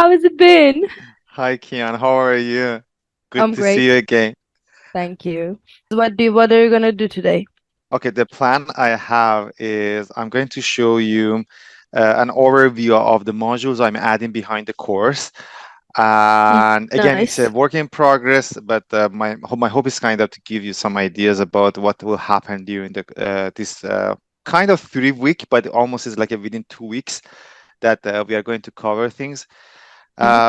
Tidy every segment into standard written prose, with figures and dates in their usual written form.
how has it been? Hi, Kian. How are you? Good I'm to see great, you again. thank you. What are you gonna do today? Okay, the plan I have is I'm going to show you an overview of the modules I'm adding behind the course. And again, it's a Nice. work in progress, but my hope is kind of to give you some ideas about what will happen during the this kind of 3 week, but almost is like a within 2 weeks that we are going to cover things. Mhm.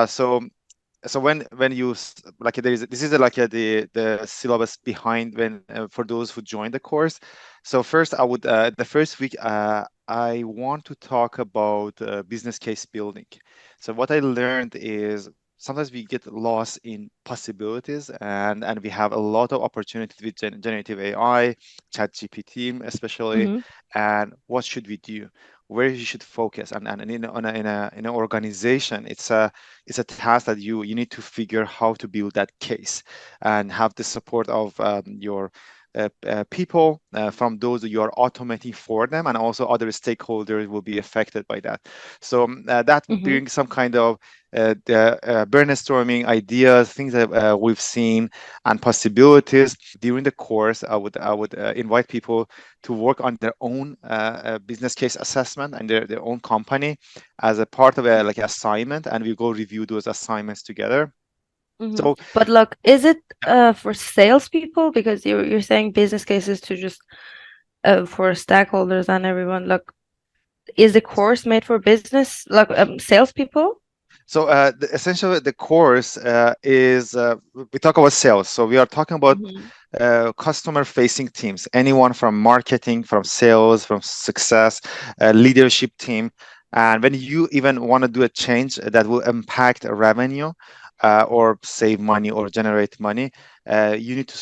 So when you like there is this is like the syllabus behind when for those who join the course. So first I would the first week I want to talk about business case building. So what I learned is sometimes we get lost in possibilities, and we have a lot of opportunities with generative AI, chat gpt especially. Mhm. And what should we do, where you should focus, and in an organization, it's a task that you need to figure how to build that case and have the support of your people from those you are automating for them, and also other stakeholders will be affected by that. So that Mhm. brings some kind of the brainstorming ideas, things that we've seen, and possibilities. During the course, I would invite people to work on their own business case assessment and their own company as a part of a like assignment, and we go review those assignments together. Mhm. So But look, is it for salespeople? Because you're saying business cases to just for stakeholders and everyone. Look, is the course made for business like salespeople? essentially the course is we talk about sales, so we are talking about Mhm. customer facing teams, anyone from marketing, from sales, from success, leadership team. And when you even want to do a change that will impact revenue or save money or generate money, you need to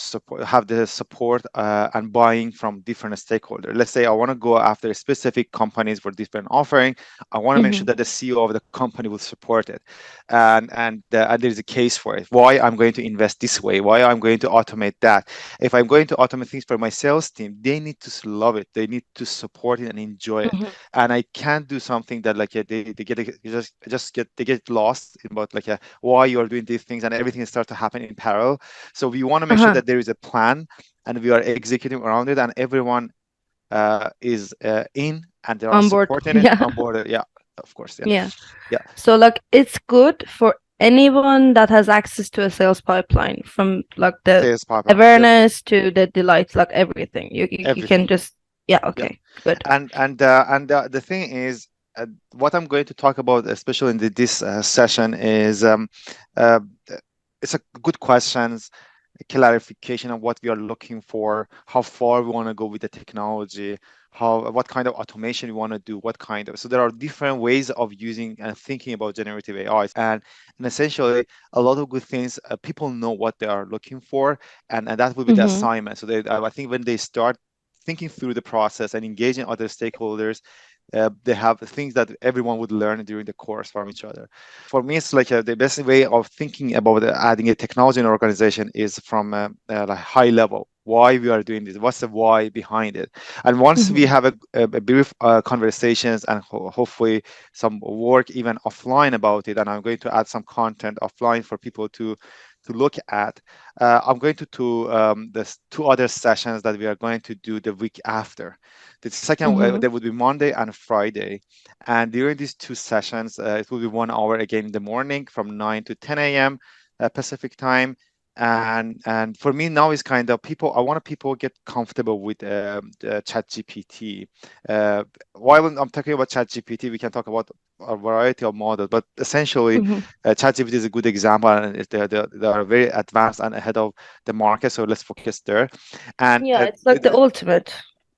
have the support and buying from different stakeholders. Let's say I want to go after specific companies for different offering. I want to make sure Mhm. that the CEO of the company will support it, and there's a case for it. Why I'm going to invest this way? Why I'm going to automate that? If I'm going to automate things for my sales team, they need to love it. They need to support it and enjoy it. Mhm. And I can't do something that like they get just get they get lost in about like why you are doing these things, and everything starts to happen in parallel. So we want to make sure Uh-huh. that there is a plan and we are executing around it, and everyone is in and they are On board. supporting it Yeah. on board. Yeah, of course. Yeah, Yeah. yeah. So like it's good for anyone that has access to a sales pipeline from like the Sales pipeline. Yep, awareness to the delights, like everything. You can everything. just yeah, Yeah. okay, good. The thing is, what I'm going to talk about, especially in this session, is uh, it's a good questions, clarification of what we are looking for, how far we want to go with the technology, what kind of automation we want to do, what kind of. So there are different ways of using and thinking about generative AI, and essentially a lot of good things. People know what they are looking for, and that will be the Mm-hmm. assignment. So I think when they start thinking through the process and engaging other stakeholders, they have things that everyone would learn during the course from each other. For me, it's like the best way of thinking about adding a technology in an organization is from a high level. Why we are doing this? What's the why behind it? And once we Mm-hmm. have a brief conversations and hopefully some work even offline about it, and I'm going to add some content offline for people to look at. I'm going to the two other sessions that we are going to do the week after. The second, Mm-hmm. there would be Monday and Friday. And during these two sessions, it will be 1 hour again in the morning from 9 to 10 a.m. Pacific time. And for me now is kind of people. I want people get comfortable with Chat GPT. Uh, while I'm talking about Chat GPT, we can talk about a variety of models, but essentially, Mm-hmm. ChatGPT is a good example, and they are very advanced and ahead of the market. So let's focus there. And Yeah, it's like the ultimate.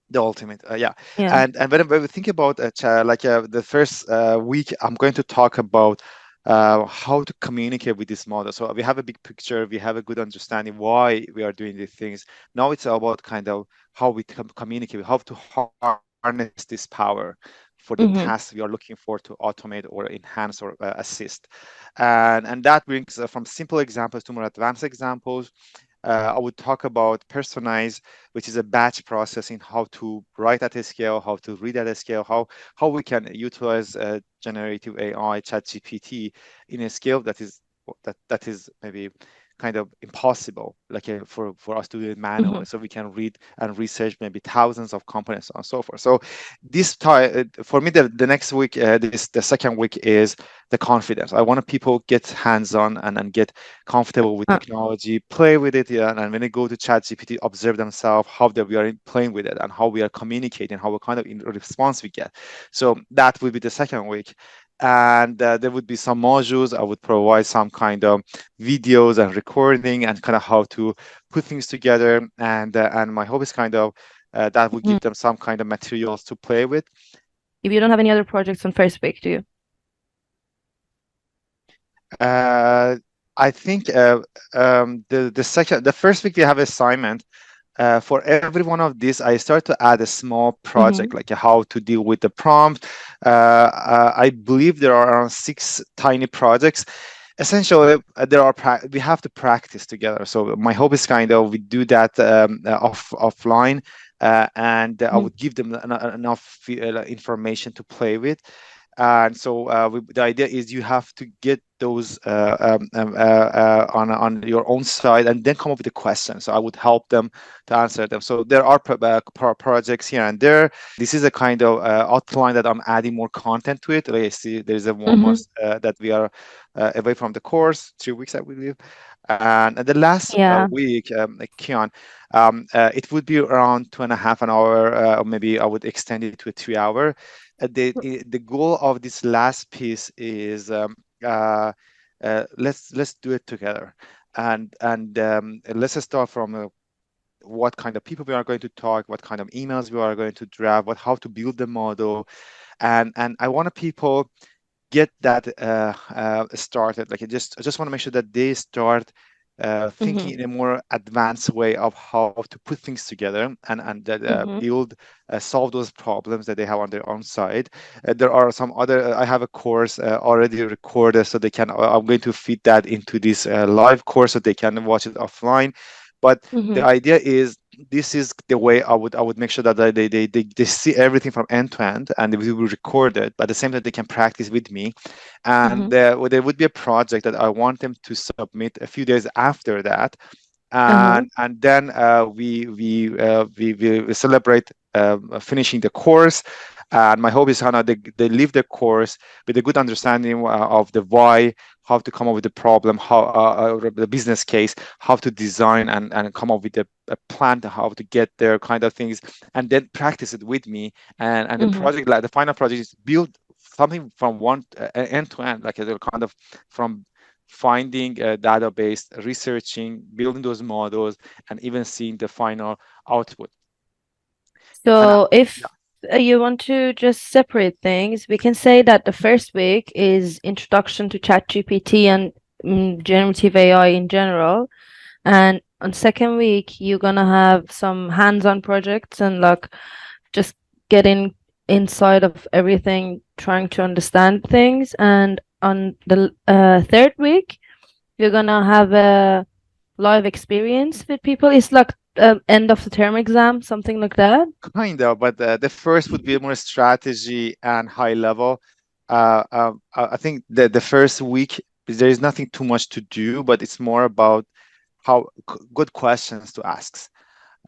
the ultimate, yeah. Yeah. And when we think about the first week, I'm going to talk about how to communicate with this model. So we have a big picture, we have a good understanding why we are doing these things. Now it's about kind of how we communicate, how to harness this power for the tasks we are Mm-hmm. looking for to automate or enhance or assist. And that brings from simple examples to more advanced examples. I would talk about Personalize, which is a batch processing, how to write at a scale, how to read at a scale, how we can utilize generative AI, ChatGPT in a scale that is maybe kind of impossible, like for us to do it manually. Mhm. So we can read and research maybe thousands of components and so forth. So this time for me, the next week, the second week is the confidence. I want people get hands-on and get comfortable with Uh, technology, play with it, yeah, and when they go to ChatGPT, observe themselves how we are playing with it and how we are communicating, how what kind of response we get. So that will be the second week. And there would be some modules. I would provide some kind of videos and recording and kind of how to put things together. And my hope is kind of that will mhm. give them some kind of materials to play with. If you don't have any other projects on first week, do you? Uh, I think the first week we have assignment. For every one of these, I start to add a small project, Mhm. like how to deal with the prompt. I believe there are around 6 tiny projects. Essentially, we have to practice together. So my hope is kind of we do that offline, and I Mhm. would give them enough information to play with. And so the idea is you have to get those on your own side and then come up with a question. So I would help them to answer them. So there are projects here and there. This is a kind of outline that I'm adding more content to it. Like I see there's a one more Mhm. that we are away from the course, 3 weeks, I believe. And the last Yeah. week, Kian, it would be around 2.5 an hour, or maybe I would extend it to a 3 hour. The goal of this last piece is uh, let's do it together, and let's start from what kind of people we are going to talk, what kind of emails we are going to draft, what how to build the model, and I want people get that started. Like I just want to make sure that they start thinking Mhm. in a more advanced way of how to put things together and that Mhm. build solve those problems that they have on their own side. There are some other. I have a course already recorded, so they can. I'm going to feed that into this live course so they can watch it offline. But the Mhm. idea is this is the way I would make sure that they see everything from end to end and we will record it, but at the same time they can practice with me. And Mhm. there would be a project that I want them to submit a few days after that, Uh-huh. and then we celebrate finishing the course. And my hope is Hannah, they leave the course with a good understanding of the why, how to come up with the problem, how the business case, how to design and come up with a plan to how to get there, kind of things, and then practice it with me. And the Mhm. project, like the final project, is build something from one end to end, like a kind of from finding a database, researching, building those models, and even seeing the final output. And So yeah, if you want to just separate things, we can say that the first week is introduction to ChatGPT and generative AI in general. And on second week, you're gonna have some hands-on projects and like just getting inside of everything, trying to understand things. And on the third week, you're gonna have a live experience with people. It's like end of the term exam, something like that. kind of, but the first would be more strategy and high level. I think the first week there is nothing too much to do, but it's more about how good questions to ask.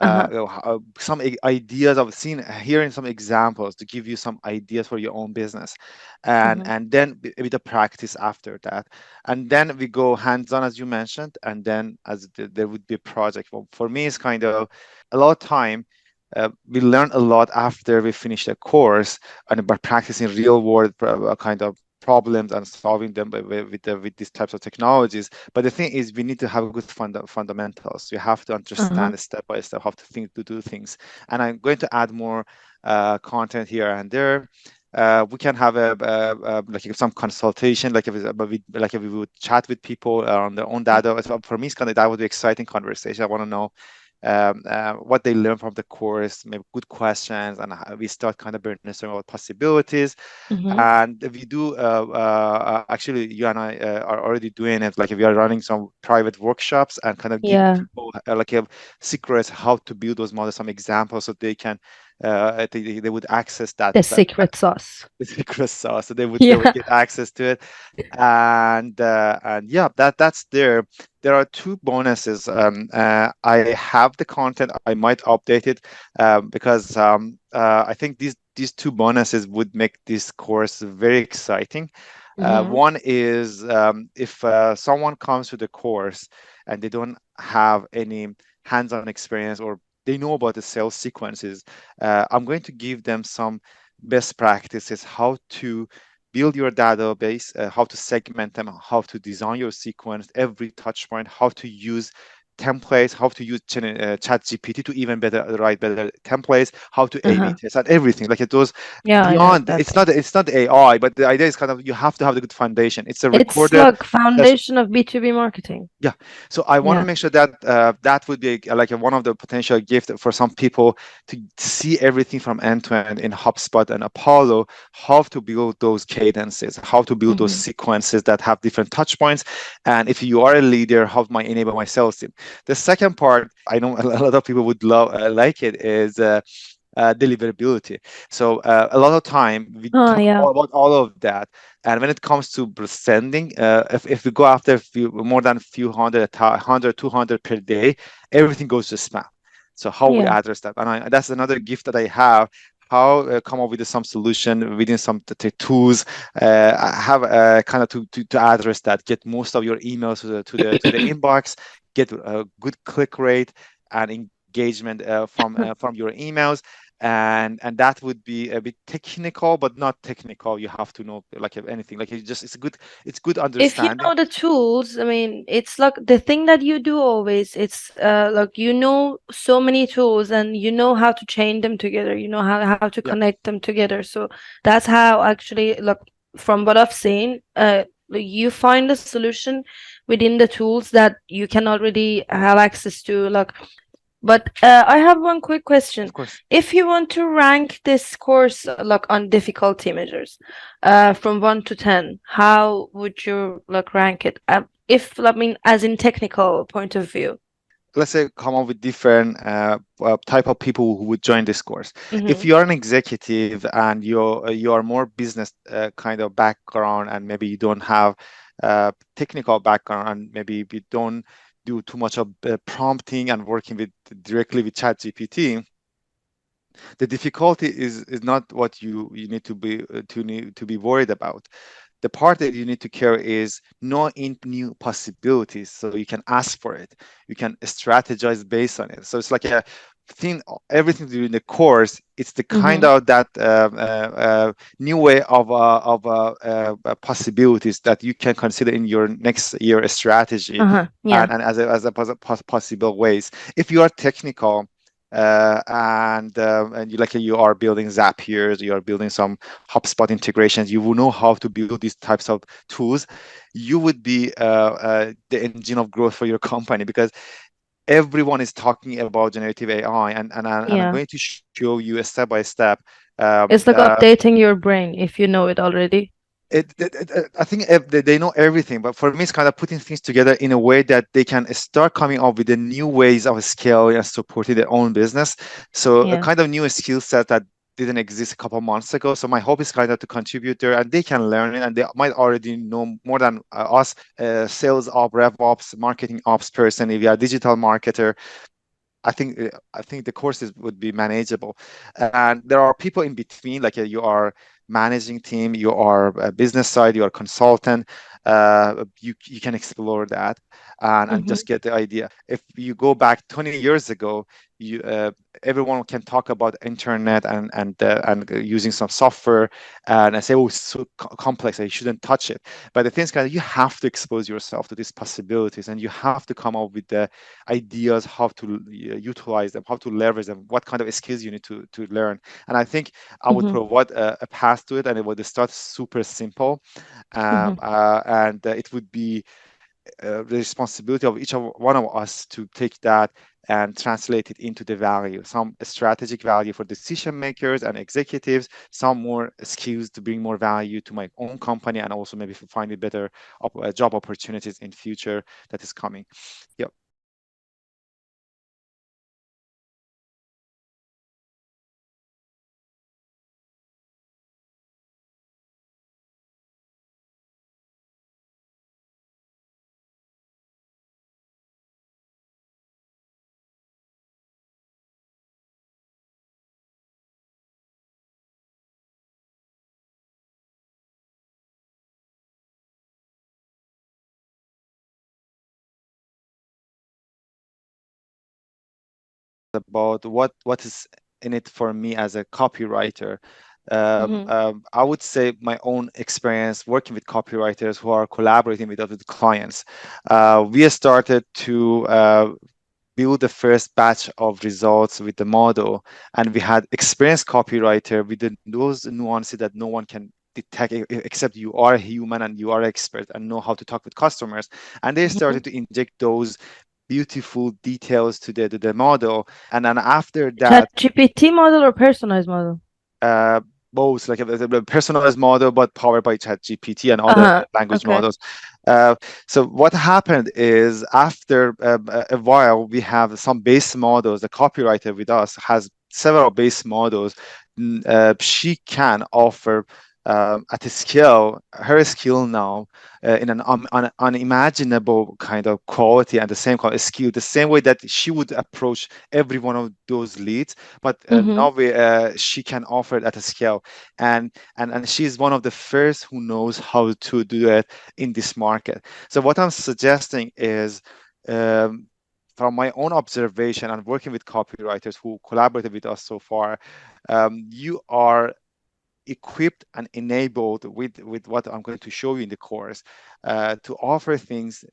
Uh-huh. Some ideas I've seen, hearing some examples to give you some ideas for your own business, Mm-hmm. and then a bit of practice after that, and then we go hands-on as you mentioned, and then there would be a project. Well, for me, it's kind of a lot of time. We learn a lot after we finish the course and by practicing real world kind of problems and solving them with these types of technologies. But the thing is, we need to have good fundamentals. You have to Uh-huh. understand step by step how to think to do things. And I'm going to add more content here and there. We can have like some consultation, like like if we would chat with people on their own data. For me, it's kind of that would be exciting conversation. I want to know what they learn from the course, maybe good questions, and we start kind of brainstorming about possibilities. Mm-hmm. And we do actually, you and I are already doing it. Like we are running some private workshops and kind of give Yeah, people like a secrets how to build those models, some examples, so they can they would access that the secret sauce. the secret sauce, so they would Yeah. get access to it. And yeah, that's there. There are two bonuses. I have the content. I might update it because I think these two bonuses would make this course very exciting. Mm-hmm. One is if someone comes to the course and they don't have any hands-on experience, or they know about the sales sequences, I'm going to give them some best practices, how to build your database, how to segment them, how to design your sequence, every touch point, how to use templates, how to use ChatGPT to even better write better templates, how to A/B Uh-huh. test, and everything. Like it was Yeah, I know beyond. exactly. It's not AI, but the idea is kind of you have to have the good foundation. It's a It's recorded like foundation of B2B marketing. yeah, so I want to Yeah. make sure that that would be like one of the potential gift for some people to see everything from end to end in HubSpot and Apollo, how to build those cadences, how to build those Mm-hmm. sequences that have different touch points. And if you are a leader, how to enable my sales team. The second part, I know a lot of people would love like it, is deliverability. So a lot of time we Oh, talk yeah. all about all of that, and when it comes to sending, if we go after a few more than a few hundred, 100, 200 per day, everything goes to spam. So how we Yeah. address that, and that's another gift that I have. How come up with some solution within some tools. I have kind of to address that. Get most of your emails to the inbox. Get a good click rate and engagement from your emails, and that would be a bit technical, but not technical. You have to know like anything. Like it's good If you understanding. know the tools, I mean, it's like the thing that you do always, it's like you know so many tools and you know how to chain them together, you know how to Yeah, connect them together. So that's how actually, like from what I've seen, like, you find a solution within the tools that you can already have access to. Like, but I have one quick of question. course. If you want to rank this course like on difficulty measures, from 1 to 10, how would you like rank it? If I mean, as in technical point of view. Let's say come up with different type of people who would join this course. If Mm-hmm. you are an executive and you are more business kind of background, and maybe you don't have technical background, and maybe you don't do too much of prompting and working with directly with ChatGPT, the difficulty is not what you need to be worried about. The part that you need to care is knowing new possibilities, so you can ask for it, you can strategize based on it. So it's like a thing, everything during the course, it's the kind Mm-hmm. of that new way of possibilities that you can consider in your next year strategy, Uh-huh. Yeah. and possible ways. If you are technical, and you are building Zapier, you are building some HubSpot integrations, you will know how to build these types of tools. You would be the engine of growth for your company, because everyone is talking about generative AI, and I'm Yeah. going to show you a step by step. It's like updating your brain if you know it already. I think they know everything, but for me, it's kind of putting things together in a way that they can start coming up with the new ways of scaling and supporting their own business. So a Yeah. kind of new skill set that didn't exist a couple of months ago. So my hope is kind of to contribute there, and they can learn it, and they might already know more than us, sales op, rev ops, marketing ops person. If you're a digital marketer, I think the courses would be manageable, and there are people in between, like you are managing team, you are a business side, you are consultant. You can explore that and Mm-hmm. just get the idea. If you go back 20 years ago, you everyone can talk about internet and using some software, and I say, oh, it's so complex, I shouldn't touch it. But the thing is, kind of, you have to expose yourself to these possibilities, and you have to come up with the ideas how to utilize them, how to leverage them, what kind of skills you need to learn. And I think I would Mm-hmm. provide a path to it, and it would start super simple, Mm-hmm. and it would be the responsibility of each of one of us to take that and translate it into the value, some strategic value for decision makers and executives, some more skills to bring more value to my own company, and also maybe finding better job opportunities in future that is coming. Yep. About what is in it for me as a copywriter. I would say my own experience working with copywriters who are collaborating with clients. We started to build the first batch of results with the model, and we had experienced copywriter with those nuances that no one can detect except you are a human and you are expert and know how to talk with customers, and they started to inject those beautiful details to the model. And then after that, ChatGPT model or personalized model? uh, both like a personalized model, but powered by ChatGPT and other Uh-huh. language Okay. models. So what happened is after a while, we have some base models. The copywriter with us has several base models. She can offer at a scale, her skill now in an unimaginable kind of quality and the same kind of skill, the same way that she would approach every one of those leads, but Mm-hmm. now she can offer it at a scale, and she's one of the first who knows how to do it in this market. So what I'm suggesting is, um, from my own observation and working with copywriters who collaborated with us so far, you are equipped and enabled with what I'm going to show you in the course, to offer things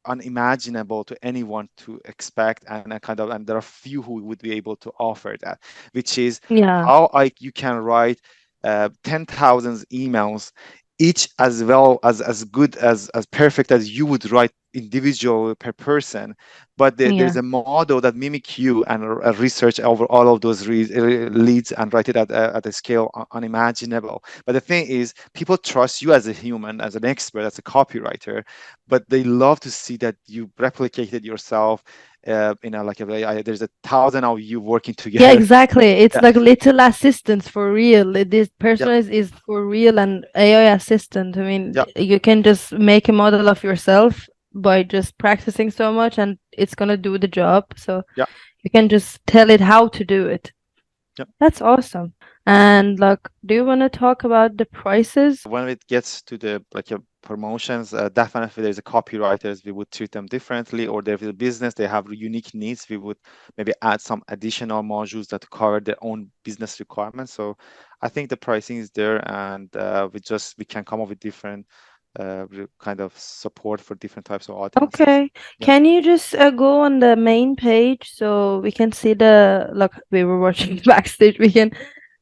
unimaginable to anyone to expect, and and there are few who would be able to offer that, which is Yeah. how you can write 10,000 emails, each as good as perfect as you would write individual per person, but there's Yeah. a model that mimic you and research over all of those leads and write it at a scale unimaginable. But the thing is, people trust you as a human, as an expert, as a copywriter, but they love to see that you replicated yourself. Like there's 1,000 of you working Yeah, together. exactly. It's Yeah, like little assistants for real. This yeah, personalized is for real, and AI assistant. I mean, yeah, you can just make a model of yourself by just practicing so much, and it's gonna do the job. So yeah, you can just tell it how to do it. yeah. That's awesome. And like, do you want to talk about the prices? When it gets to the promotions, definitely there's a copywriters, we would treat them differently, or there's a business, they have unique needs, we would maybe add some additional modules that cover their own business requirements. So I think the pricing is there, and we can come up with different kind of support for different types of audiences. Okay. Yeah. Can you just go on the main page so we can see the, like, we were watching backstage, we can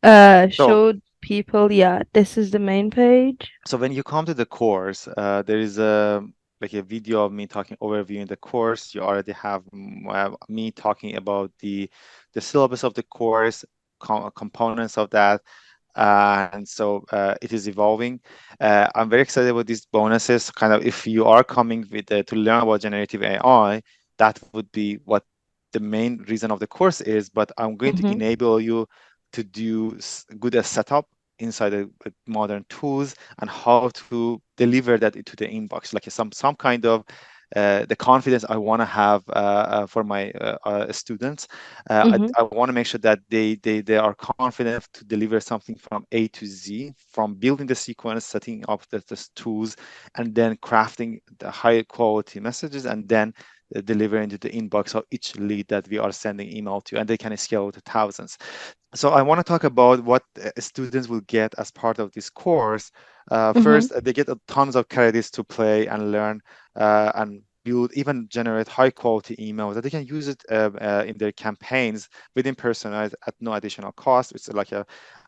So show people, yeah, this is the main page. So when you come to the course, there is a video of me talking overviewing the course. You already have me talking about the syllabus of the course, components of that, and so it is evolving. I'm very excited about these bonuses. Kind of, if you are coming with to learn about generative AI, that would be what the main reason of the course is. But I'm going to Mm-hmm. enable you to do good a setup inside the modern tools, and how to deliver that into the inbox, like some kind of the confidence I want to have for my students. Mm-hmm. I want to make sure that they are confident to deliver something from A to Z, from building the sequence, setting up the tools, and then crafting the high quality messages, and then delivering to the inbox of each lead that we are sending email to, and they can scale to thousands. So I want to talk about what students will get as part of this course. Mm-hmm. First, they get tons of credits to play and learn and build, even generate high quality emails that they can use it in their campaigns within Personalize at no additional cost. It's like a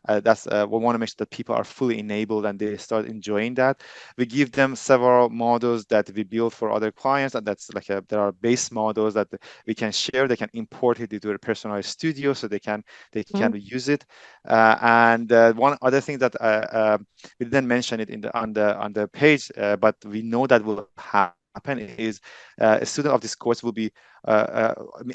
that's we want to make sure that people are fully enabled and they start enjoying that. We give them several models that we build for other clients, and that's like there are base models that we can share. They can import it into a Personalized Studio, so they can use it. And one other thing that we didn't mention it in the on the page, but we know that will happen is a student of this course will be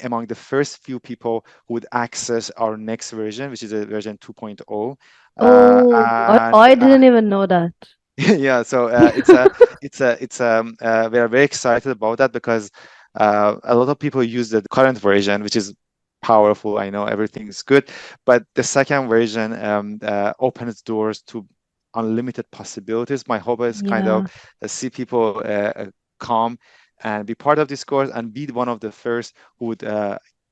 among the first few people who would access our next version, which is a version 2.0. Oh, And I didn't even know that. yeah, so we are very excited about that because a lot of people use the current version, which is powerful. I know everything is good, but the second version opens doors to unlimited possibilities. My hope is kind of Yeah, see people come and be part of this course and be one of the first who would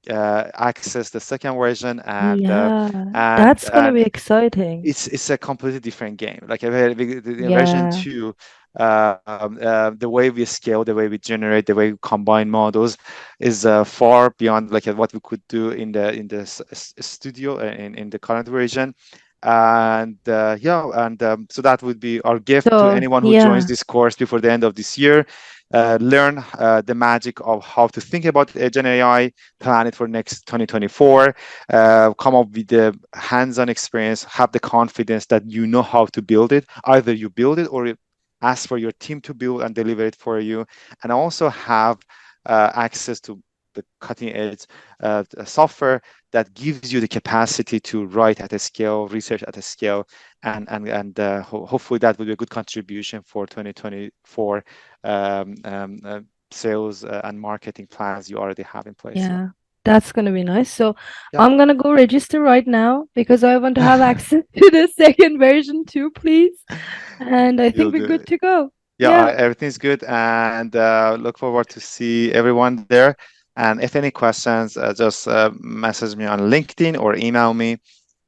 access the second version yeah, and that's gonna be exciting. it's a completely different game. Like a very big, in version Yeah, 2, the way we scale, the way we generate, the way we combine models is far beyond like what we could do in the studio in the current version. And yeah, and so that would be our gift to so anyone who joins yeah, this course before the end of this year. Learn the magic of how to think about Gen AI, plan it for next 2024, come up with the hands-on experience, have the confidence that you know how to build it. Either you build it or you ask for your team to build and deliver it for you, and also have access to the cutting edge software that gives you the capacity to write at a scale, research at a scale, and hopefully that will be a good contribution for 2024 sales and marketing plans you already have in place. yeah, that's gonna be nice. So Yeah. I'm gonna go register right now because I want to have Yeah. access to the second version too, please. And I You'll think we're do good it. to go. Yeah, Yeah, everything's good, and look forward to see everyone there. And if any questions, just message me on LinkedIn or email me.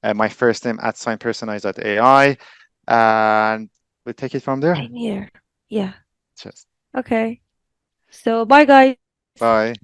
My first name at signpersonize.ai, and we'll take it from there. same here. Yeah. Cheers. Okay. So bye, guys. Bye.